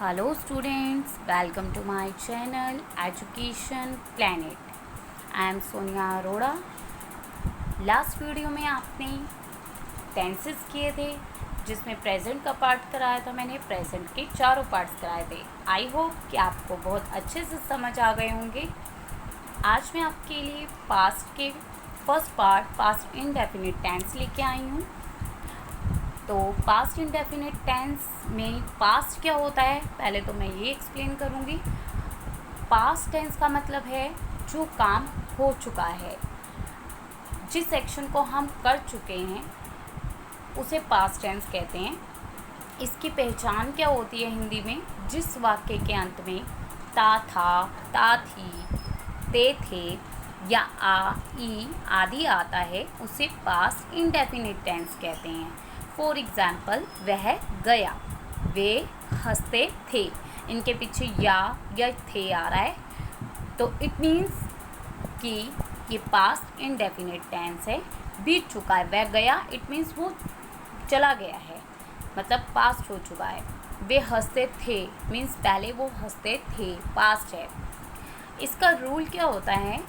Hello students, welcome to my channel Education Planet. I am Sonia Arora. Last video में आपने tenses किए थे जिसमें प्रेजेंट का पार्ट कराया था। मैंने प्रेजेंट के चारों पार्ट्स कराए थे। आई होप कि आपको बहुत अच्छे से समझ आ गए होंगे। आज मैं आपके लिए पास्ट के first part past indefinite tense लेके आई हूँ। तो पास्ट इंडेफिनिट टेंस में पास्ट क्या होता है पहले तो मैं ये एक्सप्लेन करूँगी। पास्ट टेंस का मतलब है जो काम हो चुका है, जिस एक्शन को हम कर चुके हैं उसे पास्ट टेंस कहते हैं। इसकी पहचान क्या होती है हिंदी में? जिस वाक्य के अंत में ता था, ता थी, ते थे या आ, ई आदि आता है उसे पास्ट इंडेफिनिट टेंस कहते हैं। फॉर एग्ज़ाम्पल, वह गया, वे हंसते थे। इनके पीछे या थे आ रहा है तो इट मीन्स कि ये पास्ट इंडेफिनिट टेंस है, बीत चुका है। वह गया इट मीन्स वो चला गया है, मतलब पास्ट हो चुका है। वे हंसते थे मीन्स पहले वो हंसते थे, पास्ट है। इसका रूल क्या होता है?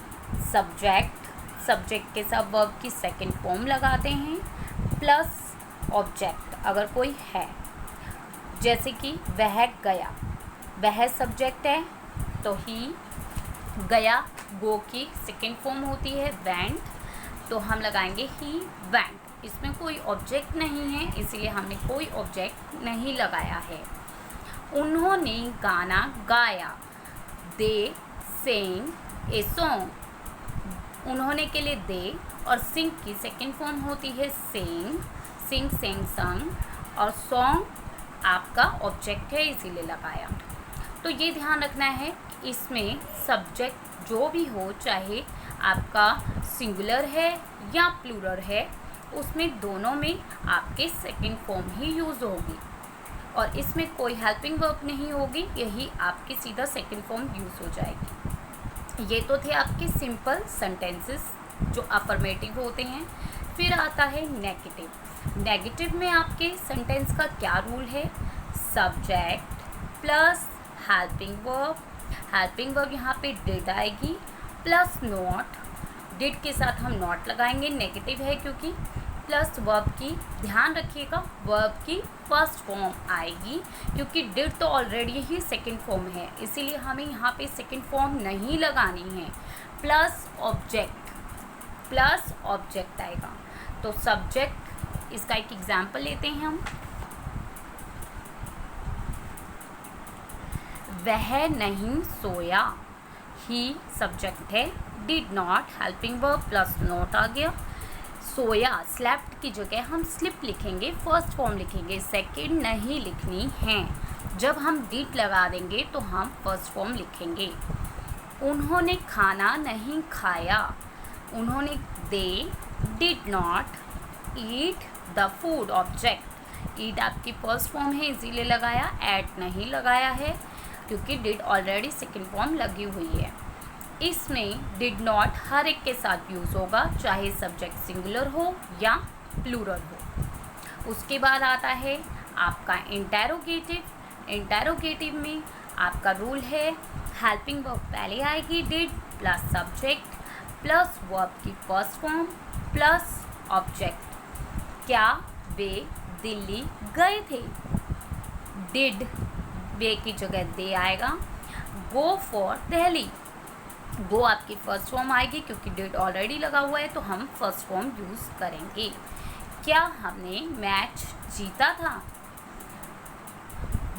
सब्जेक्ट के साथ वर्ब की सेकंड फॉर्म लगाते हैं प्लस ऑब्जेक्ट अगर कोई है। जैसे कि वह गया, वह सब्जेक्ट है तो ही, गया गो की सेकंड फॉर्म होती है वेंट, तो हम लगाएंगे ही वेंट। इसमें कोई ऑब्जेक्ट नहीं है इसलिए हमने कोई ऑब्जेक्ट नहीं लगाया है। उन्होंने गाना गाया, दे सेंग ए सॉन्ग। उन्होंने के लिए दे और सिंग की सेकंड फॉर्म होती है सेंग, सिंग सेंग संग, और सॉन्ग आपका ऑब्जेक्ट है इसीलिए लगाया। तो ये ध्यान रखना है इसमें सब्जेक्ट जो भी हो, चाहे आपका सिंगुलर है या प्लूरल है, उसमें दोनों में आपके सेकंड फॉर्म ही यूज़ होगी और इसमें कोई हेल्पिंग वर्ब नहीं होगी, यही आपकी सीधा सेकंड फॉर्म यूज़ हो जाएगी। ये तो थे आपके सिंपल सेंटेंसेस जो अफर्मेटिव होते हैं। फिर आता है नेगेटिव। नेगेटिव में आपके सेंटेंस का क्या रूल है? Subject plus helping verb. Helping verb यहाँ पे डिड आएगी प्लस नॉट। डिड के साथ हम नॉट लगाएंगे, नेगेटिव है क्योंकि, प्लस वर्ब की, ध्यान रखिएगा वर्ब की फर्स्ट फॉर्म आएगी क्योंकि डिड तो ऑलरेडी ही सेकंड फॉर्म है इसीलिए हमें यहाँ पे सेकंड फॉर्म नहीं लगानी है। प्लस ऑब्जेक्ट आएगा। तो सब्जेक्ट, इसका एक एग्जाम्पल लेते हैं हम। वह नहीं सोया, ही सब्जेक्ट है, did not helping verb plus not आ गया। सोया, स्लेप्ट की जगह हम स्लिप लिखेंगे, फर्स्ट फॉर्म लिखेंगे, सेकंड नहीं लिखनी है। जब हम डिड लगा देंगे तो हम फर्स्ट फॉर्म लिखेंगे। उन्होंने खाना नहीं खाया, उन्होंने they did not eat the food, object. Eat आपकी फर्स्ट फॉर्म है इसीलिए लगाया, एट नहीं लगाया है क्योंकि डिड ऑलरेडी सेकंड फॉर्म लगी हुई है। इसमें डिड नॉट हर एक के साथ यूज़ होगा, चाहे सब्जेक्ट सिंगुलर हो या प्लूरल हो। उसके बाद आता है आपका इंटेरोगेटिव। इंटेरोगेटिव में आपका रूल है हेल्पिंग वर्ब पहले आएगी did plus subject plus verb की फर्स्ट फॉर्म प्लस ऑब्जेक्ट। क्या वे दिल्ली गए थे? डिड, वे की जगह दे आएगा। गो फॉर दिल्ली, गो आपकी फर्स्ट फॉर्म आएगी क्योंकि डिड ऑलरेडी लगा हुआ है तो हम फर्स्ट फॉर्म यूज़ करेंगे। क्या हमने मैच जीता था?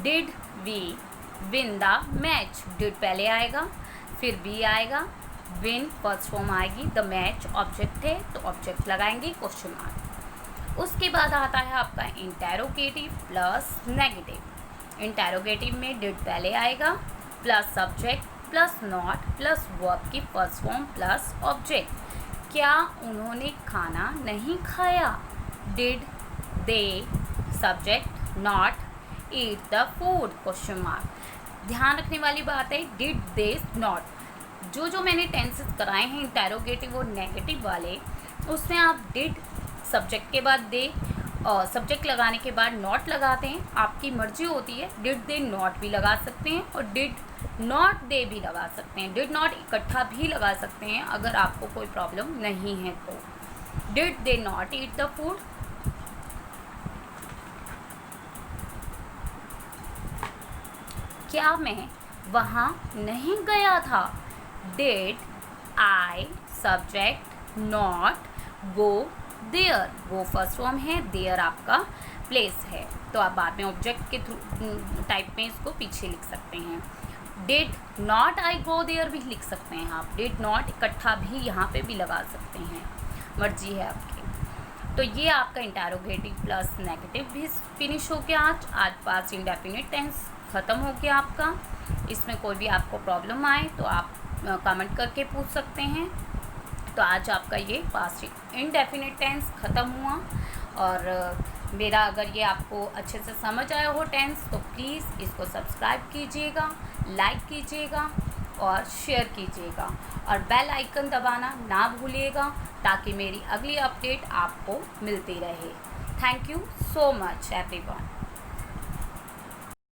Did we win the match, did पहले आएगा फिर वी आएगा, विन फर्स्ट फॉर्म आएगी, द मैच ऑब्जेक्ट है तो ऑब्जेक्ट लगाएंगे क्वेश्चन मार्क। उसके बाद आता है आपका इंटेरोगेटिव प्लस नेगेटिव। इंटेरोगेटिव में डिड पहले आएगा plus subject plus not plus verb की फर्स्ट फॉर्म प्लस ऑब्जेक्ट। क्या उन्होंने खाना नहीं खाया? Did they subject not eat the food, question mark. ध्यान रखने वाली बात है डिड दे नॉट। जो मैंने टेंसेस कराए हैं इंटेरोगेटिव और नेगेटिव वाले, उसमें आप डिड सब्जेक्ट के बाद दे सब्जेक्ट लगाने के बाद नॉट लगाते हैं, आपकी मर्जी होती है। डिड दे नॉट भी लगा सकते हैं और डिड नॉट दे भी लगा सकते हैं, डिड नॉट इकट्ठा भी लगा सकते हैं अगर आपको कोई प्रॉब्लम नहीं है तो। Did they not eat the food, क्या मैं वहाँ नहीं गया था। Did I subject not go there, वो फर्स्ट फॉर्म है, देयर आपका प्लेस है, तो आप बाद में ऑब्जेक्ट के थ्रू टाइप में इसको पीछे लिख सकते हैं। Did not I go there भी लिख सकते हैं आप, डिड नॉट इकट्ठा भी यहाँ पे भी लगा सकते हैं, मर्जी है आपकी। तो ये आपका इंटरोगेटिव प्लस नेगेटिव भी फिनिश हो गया आज पास्ट इंडेफिनिट टेंस ख़त्म हो गया आपका। इसमें कोई भी आपको प्रॉब्लम आए तो आप कमेंट करके पूछ सकते हैं। तो आज आपका ये पास्ट इंडेफिनिट टेंस ख़त्म हुआ। और मेरा अगर ये आपको अच्छे से समझ आया हो टेंस तो प्लीज़ इसको सब्सक्राइब कीजिएगा, लाइक कीजिएगा और शेयर कीजिएगा और बेल आइकन दबाना ना भूलिएगा ताकि मेरी अगली अपडेट आपको मिलती रहे। Thank you so much everyone.